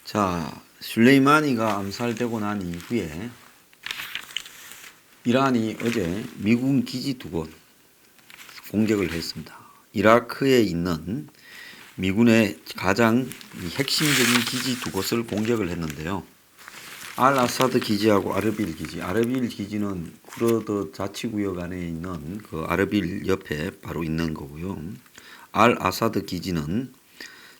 자, 술레이마니가 암살되고 난 이후에 이란이 어제 미군 기지 2곳 공격을 했습니다. 이라크에 있는 미군의 가장 핵심적인 기지 2곳을 공격을 했는데요. 알 아사드 기지하고 아르빌 기지. 아르빌 기지는 쿠르드 자치구역 안에 있는 그 아르빌 옆에 바로 있는 거고요. 알 아사드 기지는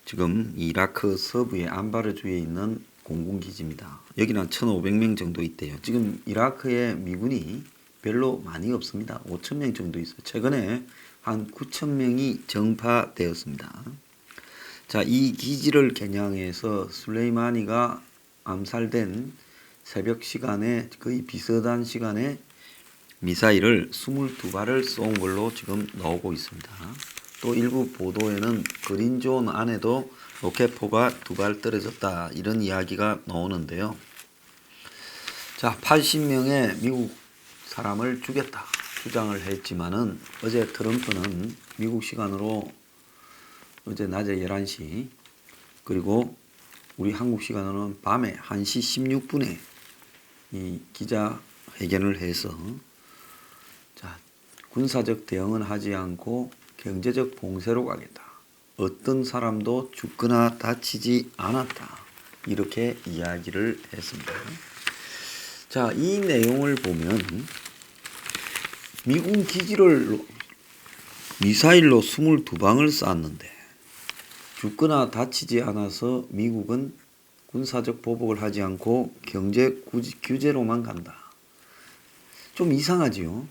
지금 이라크 서부의 안바르주에 있는 공군기지입니다. 여기는 한 1,500명 정도 있대요. 지금 이라크에 미군이 별로 많이 없습니다. 5,000명 정도 있어요. 최근에 한 9,000명이 정파되었습니다. 자, 이 기지를 겨냥해서 술레이마니가 암살된 새벽 시간에 거의 비슷한 시간에 미사일을 22발을 쏜 걸로 지금 나오고 있습니다. 또 일부 보도에는 그린존 안에도 로켓포가 2발 떨어졌다 이런 이야기가 나오는데요. 자, 80명의 미국 사람을 죽였다 주장을 했지만은 어제 트럼프는 미국 시간으로 어제 낮에 11시 그리고 우리 한국 시간으로는 밤에 1시 16분에 이 기자회견을 해서 자, 군사적 대응은 하지 않고 경제적 봉쇄로 가겠다. 어떤 사람도 죽거나 다치지 않았다. 이렇게 이야기를 했습니다. 자, 이 내용을 보면 미군 기지를 미사일로 22방을 쐈는데 죽거나 다치지 않아서 미국은 군사적 보복을 하지 않고 경제 규제로만 간다. 좀 이상하지요.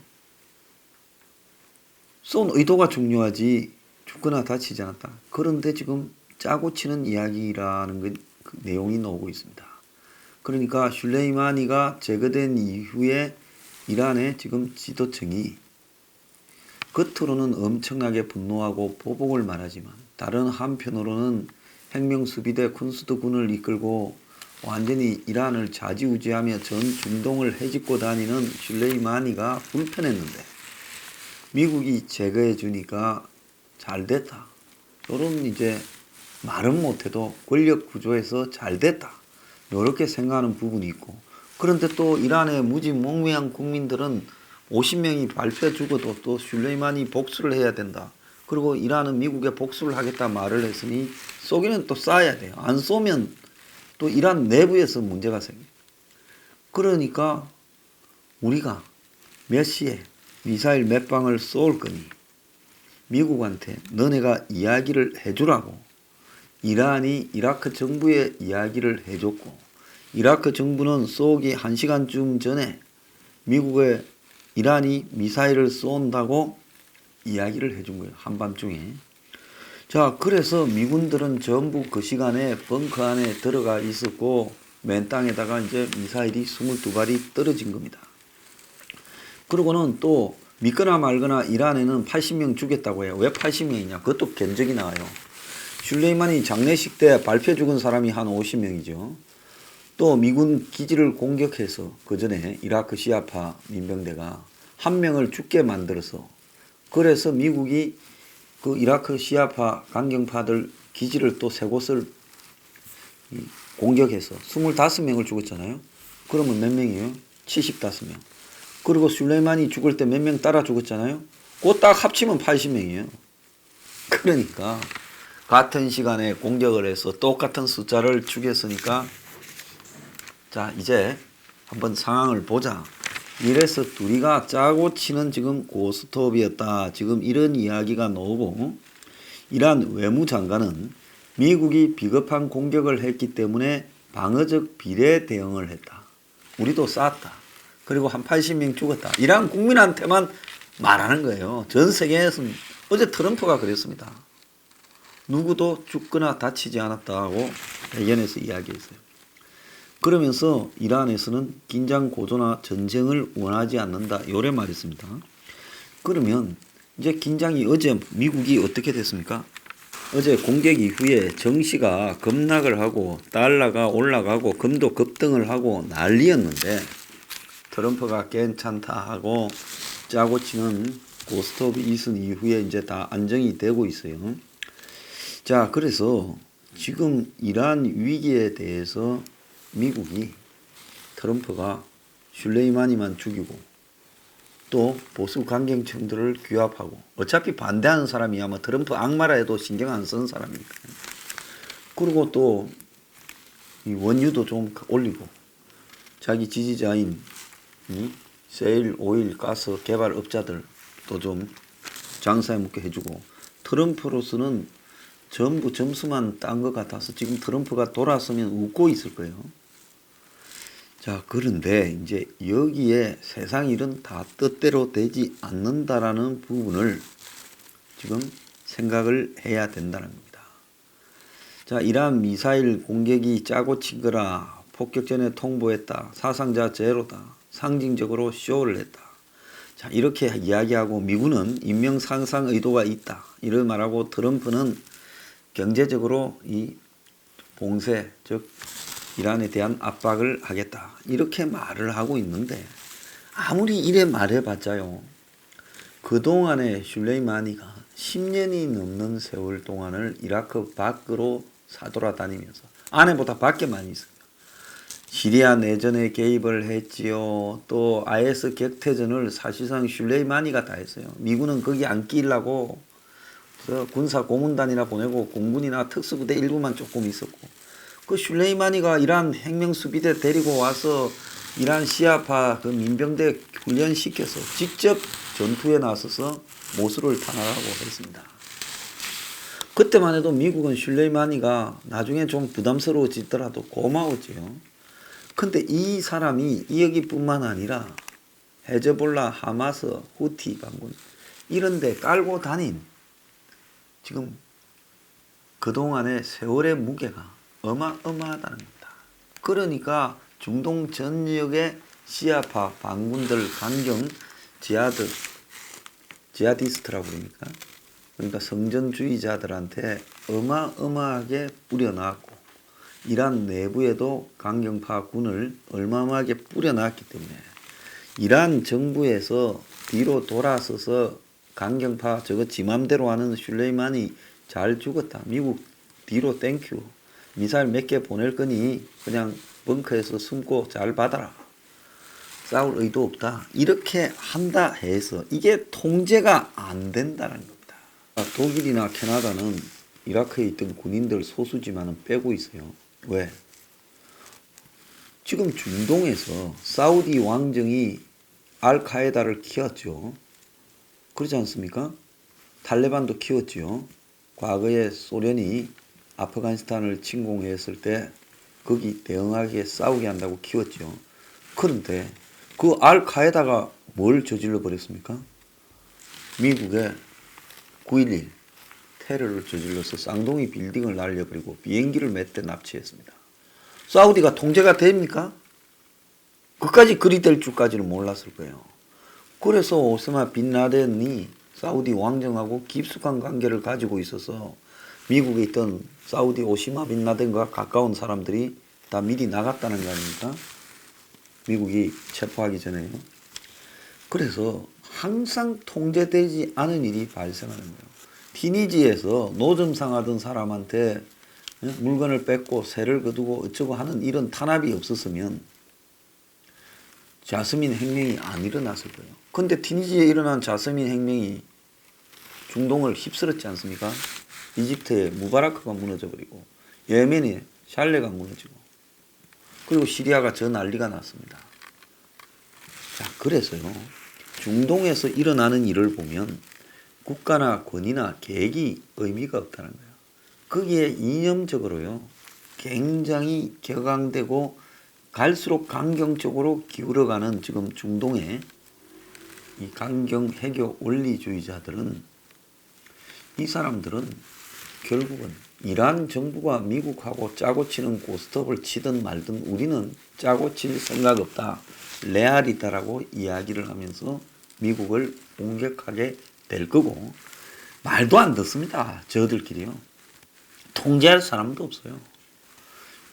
쏜 의도가 중요하지 죽거나 다치지 않았다. 그런데 지금 짜고 치는 이야기라는 그 내용이 나오고 있습니다. 그러니까 술레이마니가 제거된 이후에 이란의 지금 지도층이 겉으로는 엄청나게 분노하고 보복을 말하지만 다른 한편으로는 혁명수비대 쿤스트군을 이끌고 완전히 이란을 좌지우지하며 전 중동을 헤집고 다니는 술레이마니가 불편했는데 미국이 제거해 주니까 잘 됐다. 이런 이제 말은 못해도 권력 구조에서 잘 됐다. 이렇게 생각하는 부분이 있고 그런데 또 이란의 무지몽매한 국민들은 50명이 발표해 죽어도 또 술레이마니 복수를 해야 된다. 그리고 이란은 미국에 복수를 하겠다 말을 했으니 쏘기는 또 쏴야 돼요. 안 쏘면 또 이란 내부에서 문제가 생겨요. 그러니까 우리가 몇 시에 미사일 몇 방을 쏠 거니 미국한테 너네가 이야기를 해주라고 이란이 이라크 정부에 이야기를 해줬고 이라크 정부는 쏘기 1시간쯤 전에 미국에 이란이 미사일을 쏜다고 이야기를 해준 거예요. 한밤중에. 자, 그래서 미군들은 전부 그 시간에 벙커 안에 들어가 있었고 맨 땅에다가 이제 미사일이 22발이 떨어진 겁니다. 그러고는 또 믿거나 말거나 이란에는 80명 죽였다고 해요. 왜 80명이냐? 그것도 견적이 나와요. 술레이마니 장례식 때 발표 죽은 사람이 한 50명이죠. 또 미군 기지를 공격해서 그 전에 이라크 시아파 민병대가 1명을 죽게 만들어서 그래서 미국이 그 이라크 시아파 강경파들 기지를 또 3곳을 공격해서 25명을 죽었잖아요. 그러면 몇 명이에요? 75명. 그리고 술레이마니 죽을 때 몇 명 따라 죽었잖아요. 그거 딱 합치면 80명이에요. 그러니까 같은 시간에 공격을 해서 똑같은 숫자를 죽였으니까 자, 이제 한번 상황을 보자. 이래서 둘이가 짜고 치는 지금 고스톱이었다. 지금 이런 이야기가 나오고 이란 외무장관은 미국이 비겁한 공격을 했기 때문에 방어적 비례 대응을 했다. 우리도 쐈다. 그리고 한 80명 죽었다. 이란 국민한테만 말하는 거예요. 전 세계에서는 어제 트럼프가 그랬습니다. 누구도 죽거나 다치지 않았다고 대견해서 이야기했어요. 그러면서 이란에서는 긴장 고조나 전쟁을 원하지 않는다. 요래 말했습니다. 그러면 이제 긴장이 어제 미국이 어떻게 됐습니까? 어제 공격 이후에 정시가 급락을 하고 달러가 올라가고 금도 급등을 하고 난리였는데 트럼프가 괜찮다 하고 짜고 치는 고스톱이 있은 이후에 이제 다 안정이 되고 있어요. 자, 그래서 지금 이러한 위기에 대해서 미국이 트럼프가 슐레이마니만 죽이고 또 보수 강경층들을 규합하고 어차피 반대하는 사람이 아마 트럼프 악마라 해도 신경 안 쓰는 사람이니까. 그리고 또 이 원유도 좀 올리고 자기 지지자인 세일, 오일, 가스 개발업자들도 좀 장사에 묻게 해주고 트럼프로서는 전부 점수만 딴 것 같아서 지금 트럼프가 돌아서면 웃고 있을 거예요. 자, 그런데 이제 여기에 세상 일은 다 뜻대로 되지 않는다라는 부분을 지금 생각을 해야 된다는 겁니다. 자, 이러한 미사일 공격이 짜고 친 거라 폭격전에 통보했다. 사상자 제로다. 상징적으로 쇼를 했다. 자, 이렇게 이야기하고 미군은 인명상상 의도가 있다. 이를 말하고 트럼프는 경제적으로 이 봉쇄, 즉 이란에 대한 압박을 하겠다. 이렇게 말을 하고 있는데 아무리 이래 말해봤자요. 그동안에 슐레이마니가 10년이 넘는 세월 동안을 이라크 밖으로 사돌아다니면서 안에보다 밖에 많이 있습니다. 시리아 내전에 개입을 했지요. 또 IS 격퇴전을 사실상 슐레이마니가 다 했어요. 미군은 거기 안 끼려고 군사 고문단이나 보내고 공군이나 특수부대 일부만 조금 있었고 그 슐레이마니가 이란 혁명수비대 데리고 와서 이란 시아파 그 민병대 훈련시켜서 직접 전투에 나서서 모술을 탄압하고 했습니다. 그때만 해도 미국은 슐레이마니가 나중에 좀 부담스러워지더라도 고마웠지요. 근데 이 사람이 여기뿐만 아니라 헤즈볼라, 하마스, 후티 반군 이런 데 깔고 다닌 지금 그동안의 세월의 무게가 어마어마하다는 겁니다. 그러니까 중동 전역의 시아파 반군들 강경 지하디스트라고 그러니까 그러니까 성전주의자들한테 어마어마하게 뿌려놨고 이란 내부에도 강경파 군을 어마어마하게 뿌려놨기 때문에 이란 정부에서 뒤로 돌아서서 강경파 저거 지 맘대로 하는 슐레이마니 잘 죽었다. 미국 뒤로 땡큐. 미사일 몇 개 보낼 거니 그냥 벙커에서 숨고 잘 받아라. 싸울 의도 없다. 이렇게 한다 해서 이게 통제가 안 된다는 겁니다. 독일이나 캐나다는 이라크에 있던 군인들 소수지만은 빼고 있어요. 왜? 지금 중동에서 사우디 왕정이 알카에다를 키웠죠. 그렇지 않습니까? 탈레반도 키웠죠. 과거에 소련이 아프가니스탄을 침공했을 때 거기 대응하게 싸우게 한다고 키웠죠. 그런데 그 알카에다가 뭘 저질러 버렸습니까? 미국의 9.11 테러를 저질러서 쌍둥이 빌딩을 날려버리고 비행기를 몇 대 납치했습니다. 사우디가 통제가 됩니까? 그까지 그리 될 줄까지는 몰랐을 거예요. 그래서 오스마 빈 라덴이 사우디 왕정하고 깊숙한 관계를 가지고 있어서 미국에 있던 사우디 오스마 빈 라덴과 가까운 사람들이 다 미리 나갔다는 거 아닙니까? 미국이 체포하기 전에요. 그래서 항상 통제되지 않은 일이 발생하는 거예요. 티니지에서 노점상 하던 사람한테 물건을 뺏고 세를 거두고 어쩌고 하는 이런 탄압이 없었으면 자스민 혁명이 안 일어났을 거예요. 근데 티니지에 일어난 자스민 혁명이 중동을 휩쓸었지 않습니까? 이집트에 무바라크가 무너져버리고 예멘에 샬레가 무너지고 그리고 시리아가 저 난리가 났습니다. 자, 그래서요. 중동에서 일어나는 일을 보면 국가나 권위나 계획이 의미가 없다는 거예요. 거기에 이념적으로요. 굉장히 격앙되고 갈수록 강경적으로 기울어가는 지금 중동의 이 강경 해교 원리주의자들은 이 사람들은 결국은 이란 정부가 미국하고 짜고 치는 고스톱을 치든 말든 우리는 짜고 칠 생각 없다. 레알이다라고 이야기를 하면서 미국을 공격하게 될 거고 말도 안 듣습니다. 저들끼리요. 통제할 사람도 없어요.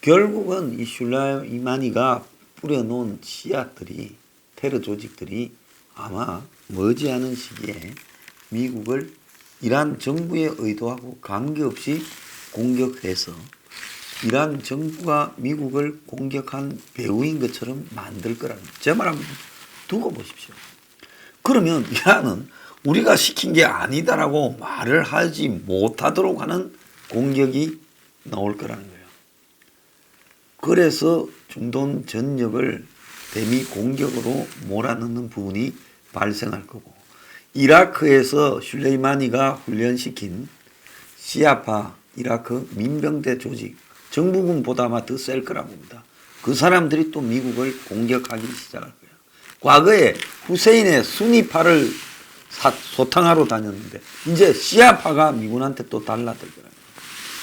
결국은 이 슐레이마니가 뿌려놓은 씨앗들이 테러 조직들이 아마 머지않은 시기에 미국을 이란 정부의 의도하고 관계없이 공격해서 이란 정부가 미국을 공격한 배후인 것처럼 만들 거라는 제 말 한번 두고 보십시오. 그러면 이란은 우리가 시킨 게 아니다라고 말을 하지 못하도록 하는 공격이 나올 거라는 거예요. 그래서 중동 전역을 대미 공격으로 몰아넣는 부분이 발생할 거고, 이라크에서 슐레이마니가 훈련시킨 시아파 이라크 민병대 조직, 정부군보다 아마 더 셀 거라고 봅니다. 그 사람들이 또 미국을 공격하기 시작할 거예요. 과거에 후세인의 수니파를 소탕하러 다녔는데 이제 시아파가 미군한테 또 달라들 거예요.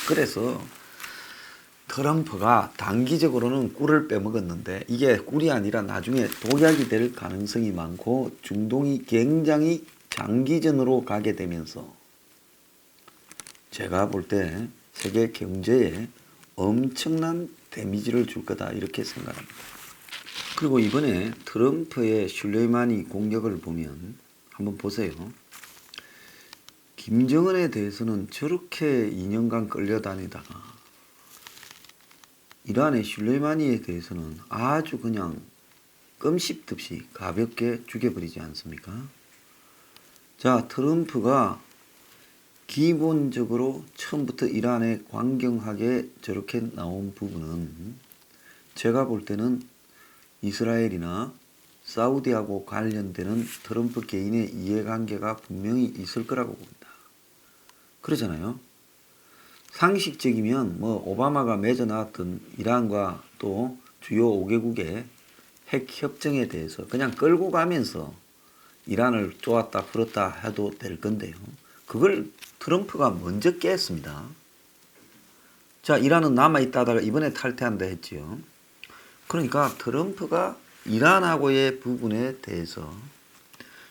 그래서 트럼프가 단기적으로는 꿀을 빼먹었는데 이게 꿀이 아니라 나중에 독약이 될 가능성이 많고, 중동이 굉장히 장기전으로 가게 되면서 제가 볼 때 세계 경제에 엄청난 데미지를 줄 거다 이렇게 생각합니다. 그리고 이번에 트럼프의 슐레이마니 공격을 보면 한번 보세요. 김정은에 대해서는 저렇게 2년간 끌려다니다가 이란의 슐레이마니에 대해서는 아주 그냥 껌씹듯이 가볍게 죽여버리지 않습니까? 자, 트럼프가 기본적으로 처음부터 이란에 강경하게 저렇게 나온 부분은 제가 볼 때는 이스라엘이나 사우디하고 관련되는 트럼프 개인의 이해관계가 분명히 있을 거라고 봅니다. 그러잖아요. 상식적이면 뭐 오바마가 맺어놨던 이란과 또 주요 5개국의 핵 협정에 대해서 그냥 끌고 가면서 이란을 쪼았다 풀었다 해도 될 건데요. 그걸 트럼프가 먼저 깼습니다. 자, 이란은 남아있다가 이번에 탈퇴한다 했지요. 그러니까 트럼프가 이란하고의 부분에 대해서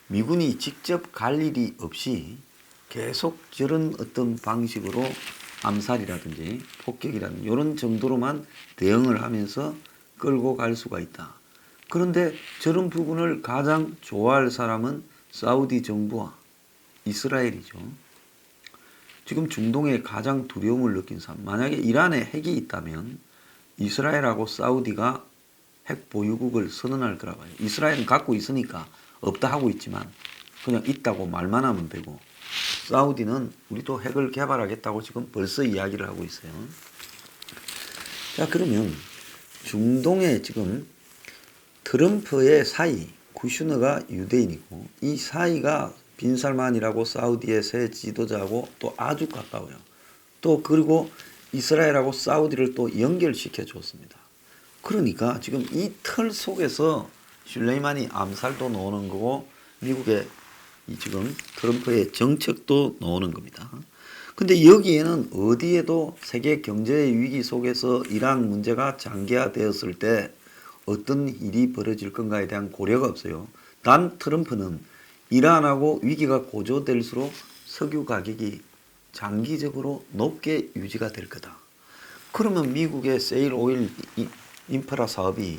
미군이 직접 갈 일이 없이 계속 저런 어떤 방식으로 암살이라든지 폭격이라든지 이런 정도로만 대응을 하면서 끌고 갈 수가 있다. 그런데 저런 부분을 가장 좋아할 사람은 사우디 정부와 이스라엘이죠. 지금 중동에 가장 두려움을 느낀 사람, 만약에 이란에 핵이 있다면 이스라엘하고 사우디가 핵 보유국을 선언할 거라고 해요. 이스라엘은 갖고 있으니까 없다 하고 있지만 그냥 있다고 말만 하면 되고, 사우디는 우리도 핵을 개발하겠다고 지금 벌써 이야기를 하고 있어요. 자, 그러면 중동에 지금 트럼프의 사이, 쿠슈너가 유대인이고 이 사이가 빈살만이라고 사우디의 새 지도자하고 또 아주 가까워요. 또 그리고 이스라엘하고 사우디를 또 연결시켜 줬습니다. 그러니까 지금 이 틀 속에서 슐레이마니 암살도 나오는 거고 미국의 이 지금 트럼프의 정책도 나오는 겁니다. 근데 여기에는 어디에도 세계 경제의 위기 속에서 이란 문제가 장기화되었을 때 어떤 일이 벌어질 건가에 대한 고려가 없어요. 단 트럼프는 이란하고 위기가 고조될수록 석유 가격이 장기적으로 높게 유지가 될 거다. 그러면 미국의 세일 오일 인프라 사업이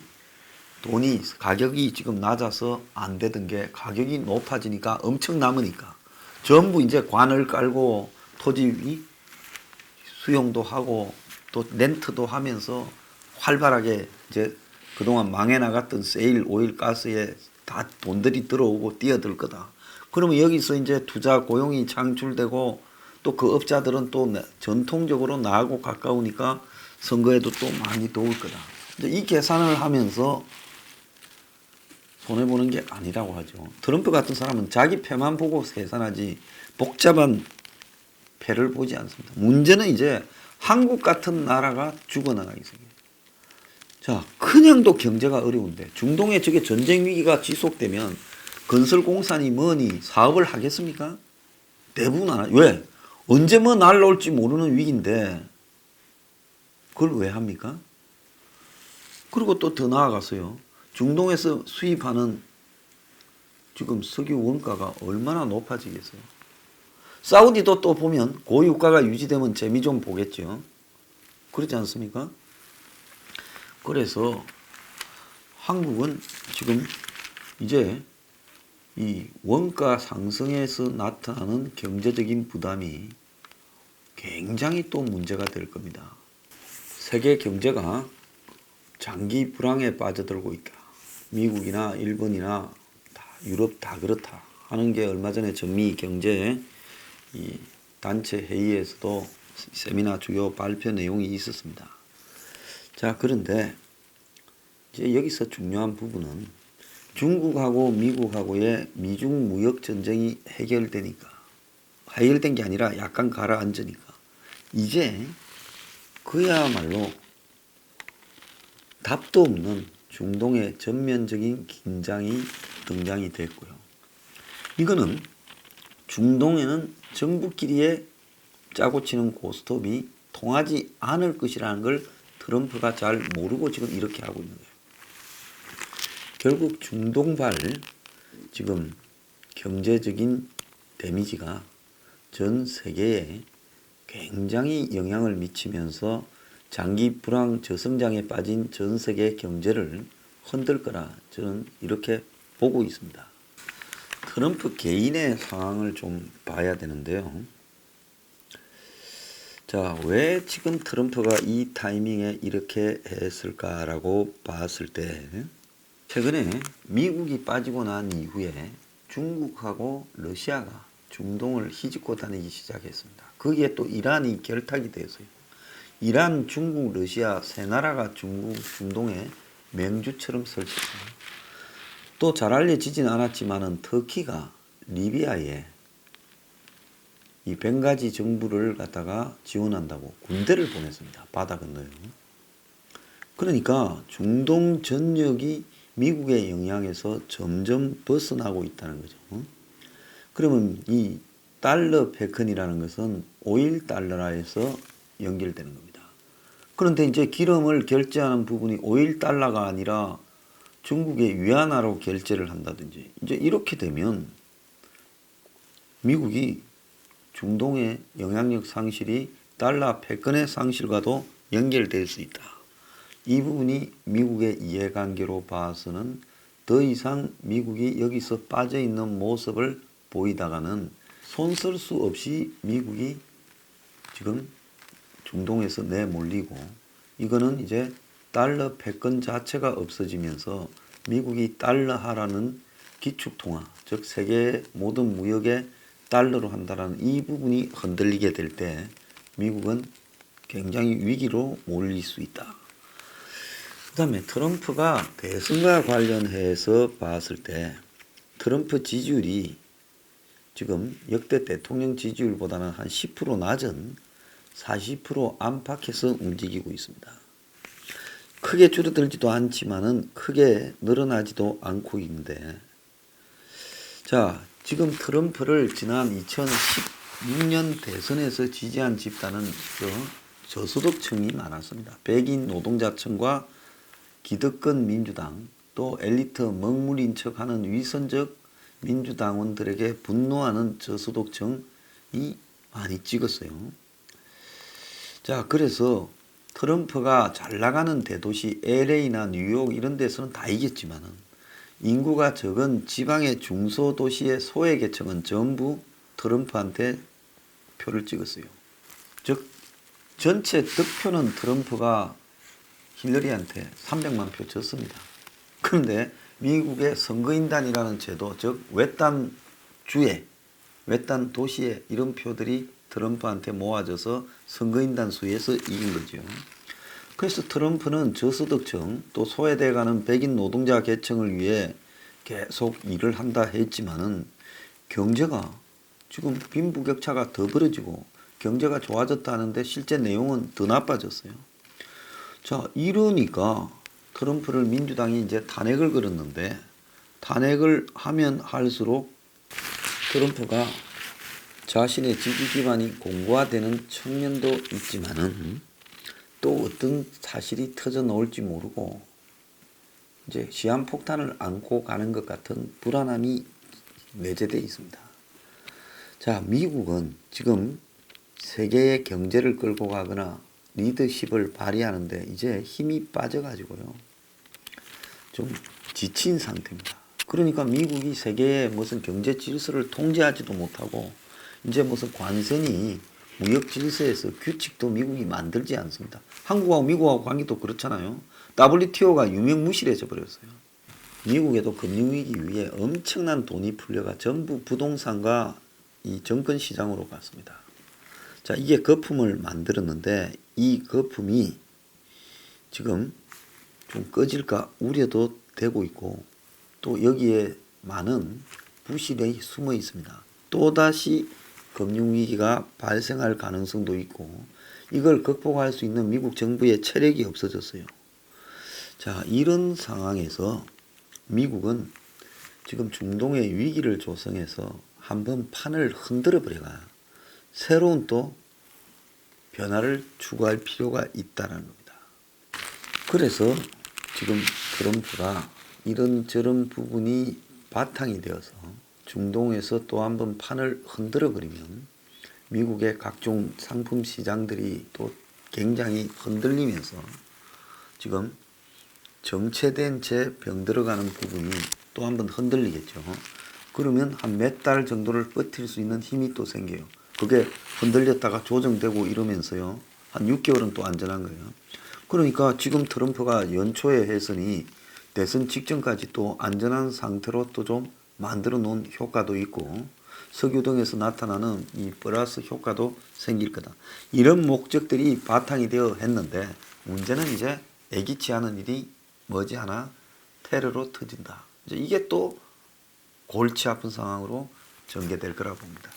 돈이 가격이 지금 낮아서 안 되던 게 가격이 높아지니까 엄청 남으니까 전부 이제 관을 깔고 토지 수용도 하고 또 렌트도 하면서 활발하게 이제 그동안 망해 나갔던 세일 오일 가스에 다 돈들이 들어오고 뛰어들 거다. 그러면 여기서 이제 투자 고용이 창출되고 또 그 업자들은 또 전통적으로 나하고 가까우니까 선거에도 또 많이 도울 거다. 이 계산을 하면서 손해보는 게 아니라고 하죠. 트럼프 같은 사람은 자기 패만 보고 계산하지 복잡한 패를 보지 않습니다. 문제는 이제 한국 같은 나라가 죽어나가기 생겨요. 자, 그냥도 경제가 어려운데 중동에 저게 전쟁 위기가 지속되면 건설공사니 뭐니 사업을 하겠습니까? 대부분 안 하죠. 왜? 언제 뭐 날라올지 모르는 위기인데 그걸 왜 합니까? 그리고 또 더 나아가서요. 중동에서 수입하는 지금 석유 원가가 얼마나 높아지겠어요. 사우디도 또 보면 고유가가 유지되면 재미 좀 보겠죠. 그렇지 않습니까? 그래서 한국은 지금 이제 이 원가 상승에서 나타나는 경제적인 부담이 굉장히 또 문제가 될 겁니다. 세계 경제가 장기 불황에 빠져들고 있다. 미국이나 일본이나 다 유럽 다 그렇다 하는 게 얼마 전에 전미 경제 이 단체 회의에서도 세미나 주요 발표 내용이 있었습니다. 자, 그런데 이제 여기서 중요한 부분은 중국하고 미국하고의 미중 무역 전쟁이 해결된 게 아니라 약간 가라앉으니까 이제 그야말로 답도 없는 중동의 전면적인 긴장이 등장이 됐고요. 이거는 중동에는 정부끼리의 짜고 치는 고스톱이 통하지 않을 것이라는 걸 트럼프가 잘 모르고 지금 이렇게 하고 있는 거예요. 결국 중동발 지금 경제적인 데미지가 전 세계에 굉장히 영향을 미치면서 장기 불황 저성장에 빠진 전 세계 경제를 흔들 거라 저는 이렇게 보고 있습니다. 트럼프 개인의 상황을 좀 봐야 되는데요. 자, 왜 지금 트럼프가 이 타이밍에 이렇게 했을까라고 봤을 때 최근에 미국이 빠지고 난 이후에 중국하고 러시아가 중동을 휘젓고 다니기 시작했습니다. 거기에 또 이란이 결탁이 되어서요. 이란, 중국, 러시아 세 나라가 중동에 맹주처럼 설쳤습니다. 또 잘 알려지진 않았지만은 터키가 리비아에 이 벵가지 정부를 갖다가 지원한다고 군대를 보냈습니다. 바다 건너요. 그러니까 중동 전역이 미국의 영향에서 점점 벗어나고 있다는 거죠. 그러면 이 달러 패권이라는 것은 오일 달러라에서 연결되는 겁니다. 그런데 이제 기름을 결제하는 부분이 오일 달러가 아니라 중국의 위안화로 결제를 한다든지 이제 이렇게 되면 미국이 중동의 영향력 상실이 달러 패권의 상실과도 연결될 수 있다. 이 부분이 미국의 이해관계로 봐서는 더 이상 미국이 여기서 빠져있는 모습을 보이다가는 손쓸 수 없이 미국이 지금 중동에서 내몰리고 이거는 이제 달러 패권 자체가 없어지면서 미국이 달러화라는 기축통화, 즉 세계 모든 무역에 달러로 한다라는 이 부분이 흔들리게 될 때 미국은 굉장히 위기로 몰릴 수 있다. 그 다음에 트럼프가 대선과 관련해서 봤을 때 트럼프 지지율이 지금 역대 대통령 지지율보다는 한 10% 낮은 40% 안팎에서 움직이고 있습니다. 크게 줄어들지도 않지만은 크게 늘어나지도 않고 있는데, 자, 지금 트럼프를 지난 2016년 대선에서 지지한 집단은 저소득층이 많았습니다. 백인 노동자층과 기득권 민주당, 또 엘리트 먹물인 척하는 위선적 민주당원들에게 분노하는 저소득층이 많이 찍었어요. 자, 그래서 트럼프가 잘 나가는 대도시 LA나 뉴욕 이런 데서는 다 이겼지만은 인구가 적은 지방의 중소도시의 소외계층은 전부 트럼프한테 표를 찍었어요. 즉 전체 득표는 트럼프가 힐러리한테 300만 표 졌습니다. 그런데 미국의 선거인단이라는 제도, 즉 외딴 주에, 외딴 도시에 이런 표들이 트럼프한테 모아져서 선거인단 수에서 이긴 거죠. 그래서 트럼프는 저소득층 또 소외돼가는 백인 노동자 계층을 위해 계속 일을 한다 했지만은 경제가 지금 빈부격차가 더 벌어지고 경제가 좋아졌다는데 실제 내용은 더 나빠졌어요. 자, 이러니까 트럼프를 민주당이 이제 탄핵을 걸었는데 탄핵을 하면 할수록 트럼프가 자신의 지지 기반이 공고화되는 측면도 있지만은 또 어떤 사실이 터져 나올지 모르고 이제 시한폭탄을 안고 가는 것 같은 불안함이 내재되어 있습니다. 자, 미국은 지금 세계의 경제를 끌고 가거나 리더십을 발휘하는데 이제 힘이 빠져가지고요. 좀 지친 상태입니다. 그러니까 미국이 세계의 무슨 경제 질서를 통제하지도 못하고 이제 무슨 관세니 무역 질서에서 규칙도 미국이 만들지 않습니다. 한국하고 미국하고 관계도 그렇잖아요. WTO가 유명무실해져 버렸어요. 미국에도 금융위기 위에 엄청난 돈이 풀려가 전부 부동산과 이 정권시장으로 갔습니다. 자, 이게 거품을 만들었는데 이 거품이 지금 좀 꺼질까 우려도 되고 있고 또 여기에 많은 부실이 숨어 있습니다. 또다시 금융위기가 발생할 가능성도 있고 이걸 극복할 수 있는 미국 정부의 체력이 없어졌어요. 자, 이런 상황에서 미국은 지금 중동의 위기를 조성해서 한번 판을 흔들어 버려가 새로운 또 변화를 추구할 필요가 있다는 겁니다. 그래서 지금 트럼프가 이런저런 부분이 바탕이 되어서 중동에서 또 한번 판을 흔들어 버리면 미국의 각종 상품 시장들이 또 굉장히 흔들리면서 지금 정체된 채 병들어가는 부분이 또 한번 흔들리겠죠. 그러면 한 몇 달 정도를 버틸 수 있는 힘이 또 생겨요. 그게 흔들렸다가 조정되고 이러면서요. 한 6개월은 또 안전한 거예요. 그러니까 지금 트럼프가 연초에 했으니 대선 직전까지 또 안전한 상태로 또 좀 만들어 놓은 효과도 있고 석유 등에서 나타나는 이 플러스 효과도 생길 거다. 이런 목적들이 바탕이 되어 했는데 문제는 이제 예기치 않은 일이 머지않아 테러로 터진다. 이제 이게 또 골치 아픈 상황으로 전개될 거라고 봅니다.